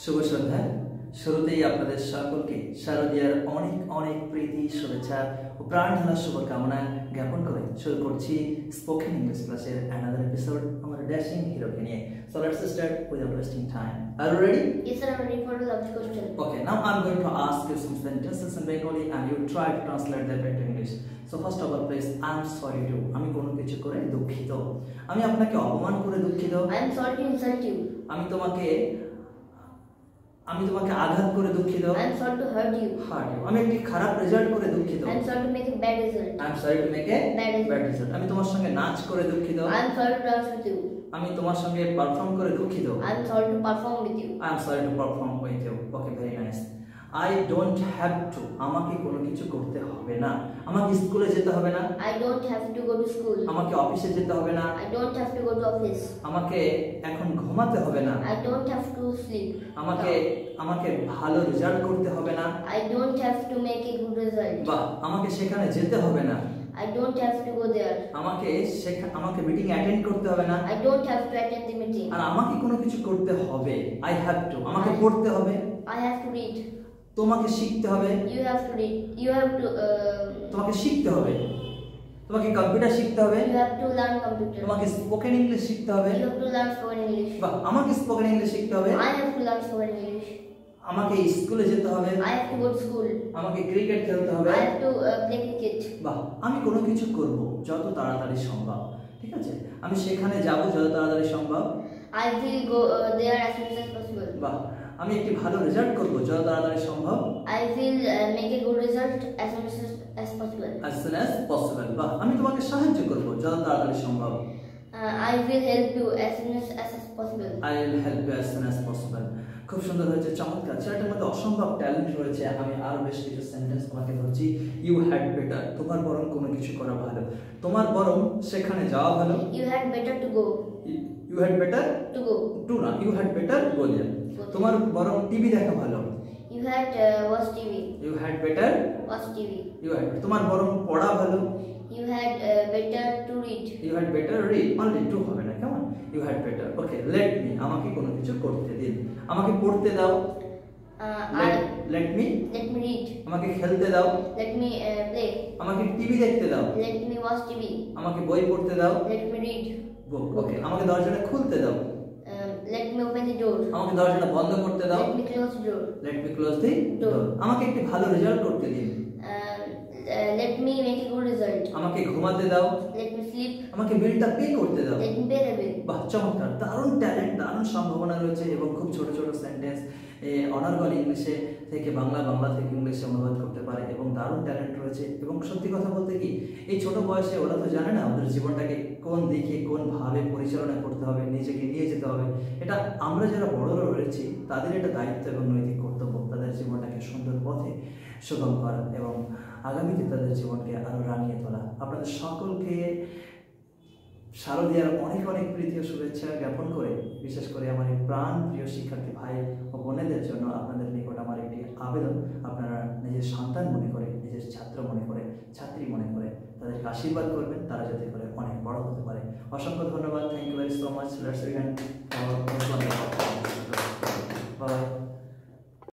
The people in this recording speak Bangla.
শুভ সন্ধ্যা। শুরুতেই আপনাদের সকলকে শারদীয়ার অনেক অনেক প্রীতি, শুভেচ্ছা ও প্রাণঢালা শুভকামনা জ্ঞাপন করে শুরু করছি স্পোকেন ইংলিশ ক্লাসের অ্যানাদার এপিসোড আমার ড্যাশিং হিরোকে নিয়ে। So let's start without wasting time. Are you ready? Yes sir, I'm ready for the last question. Okay, now I'm going to ask you some sentences in Bengali and you try to translate them into English. So first of all, please, I'm sorry to. আমি কোনো কিছু করে দুঃখিত। আমি আপনাকে অপমান করে দুঃখিত। I'm sorry to insult you. আমি তোমাকে আঘাত করে দুঃখিত। I'm sorry to hurt you. আমি একটি খারাপ রেজাল্ট করে দুঃখিত। I'm sorry to make a bad result. I'm sorry to make a bad result. আমি তোমার সঙ্গে নাচ করে দুঃখিত। I'm sorry to dance with you. আমি তোমার সঙ্গে পারফর্ম করে দুঃখিত। I'm sorry to perform with you. I'm sorry to perform with you. Okay, very nice. I don't have to. আমাকে কোনো কিছু করতে হবে না। আমাকে স্কুলে যেতে হবে না। I don't have to go to school. আমাকে অফিসে যেতে হবে না। I don't have to go to office. আমাকে এখন ঘুমাতে হবে না। I don't have to sleep. আমাকে ভালো রেজাল্ট করতে হবে না। I don't have to make a good result. বাহ, আমাকে সেখানে যেতে হবে না। I don't have to go there. আমাকে মিটিং অ্যাটেন্ড করতে হবে না। I don't have to attend the meeting. আর আমাকে কোনো কিছু করতে হবে। I have to. আমাকে পড়তে হবে। I have to read. তোমাকে শিখতে হবে। You have to read. You have to তোমাকে শিখতে হবে। তোমাকে কম্পিউটার শিখতে হবে। You have to learn computer. তোমাকে স্পোকেন ইংলিশ শিখতে হবে। You have to learn spoken English. বাহ, আমাকে স্পোকেন ইংলিশ শিখতে হবে। I have to learn spoken English. আমাকে স্কুলে যেতে হবে। I have to go to school. আমাকে ক্রিকেট খেলতে হবে। I have to play cricket. বাহ, আমি কোনো কিছু করব যত তাড়াতাড়ি সম্ভব। ঠিক আছে, আমি সেখানে যাব যত তাড়াতাড়ি সম্ভব। I will go there as soon as possible. বাহ, আমি একটি ভালো রেজাল্ট করব যত তাড়াতাড়ি সম্ভব। I will make a good result as soon as possible. As soon as possible. বাহ, আমি তোমাকে সাহায্য করব যত তাড়াতাড়ি সম্ভব। I will help you as soon as possible. I will help you as soon as possible. খুব সুন্দর হয়েছে, চমৎকার। ছেলেটার মধ্যে অসম্ভব ট্যালেন্ট রয়েছে। আমি আরো বেশ কিছু সেন্টেন্স তোমাকে বলছি। ইউ হ্যাড বেটার, তোমার বরং কোনো কিছু করা ভালো। তোমার বরং সেখানে যাওয়া ভালো। You had better to go. You had better to go. To না, you had better go there. তোমার বরং টিভি দেখা ভালো। You had watch TV. You had better watch TV. You had তোমার বরং পড়া ভালো। You had better to read. You had better read. Only two হবে না, কেমন? You had better. Okay, let me. আমাকে কোনো কিছু করতে দিন। আমাকে পড়তে দাও। Let me read. আমাকে খেলতে দাও। Let me play. আমাকে টিভি দেখতে দাও। Let me watch TV. আমাকে বই পড়তে দাও। Let me read book. Okay, আমাকে দরজাটা খুলতে দাও। Let me open the door. আমাকে দরজাটা বন্ধ করতে দাও। Let me close the door. Let me close the door. আমাকে একটি ভালো রেজাল্ট করতে দিন। Let me make a good result. আমাকে ঘুমাতে দাও। Let me sleep. আমাকে বিলটা পে করতে দাও। Let me pay the bill. বাহ, চমৎকার। দারুণ ট্যালেন্ট, দারুণ সম্ভাবনা রয়েছে এবং খুব ছোট ছোট সেন্টেন্স অনার্গল ইংলিশে থেকে বাংলা থেকে ইংলিশে অনুবাদ করতে পারে এবং দারুণ ট্যালেন্ট রয়েছে। এবং সত্যি কথা বলতে কি, এই ছোট বয়সে ওরা তো জানে না ওদের জীবনটাকে কোন দিকে কোন ভাবে পরিচালনা করতে হবে, নিজেকে নিয়ে যেতে হবে। এটা আমরা যারা বড়রা রয়েছি তাদের এটা দায়িত্ব এবং নৈতিক কর্তব্য তাদের জীবনটাকে সুন্দর পথে সুগম করা এবং আগামীতে তাদের জীবনকে আরো রাঙিয়ে তোলা। আপনাদের সকলকে শারদীয়ার অনেক অনেক প্রীতি ও শুভেচ্ছা জ্ঞাপন করে, বিশেষ করে আমার এই প্রাণ প্রিয় শিক্ষার্থী ভাই ও বোনেদের জন্য আপনাদের নিকট আমার একটি আবেদন, আপনারা নিজের সন্তান মনে করে, নিজের ছাত্র মনে করে, ছাত্রী মনে করে তাদেরকে আশীর্বাদ করবেন, তারা যাতে করে অনেক বড় হতে পারে। অসংখ্য ধন্যবাদ। Thank you very so much. Let's begin.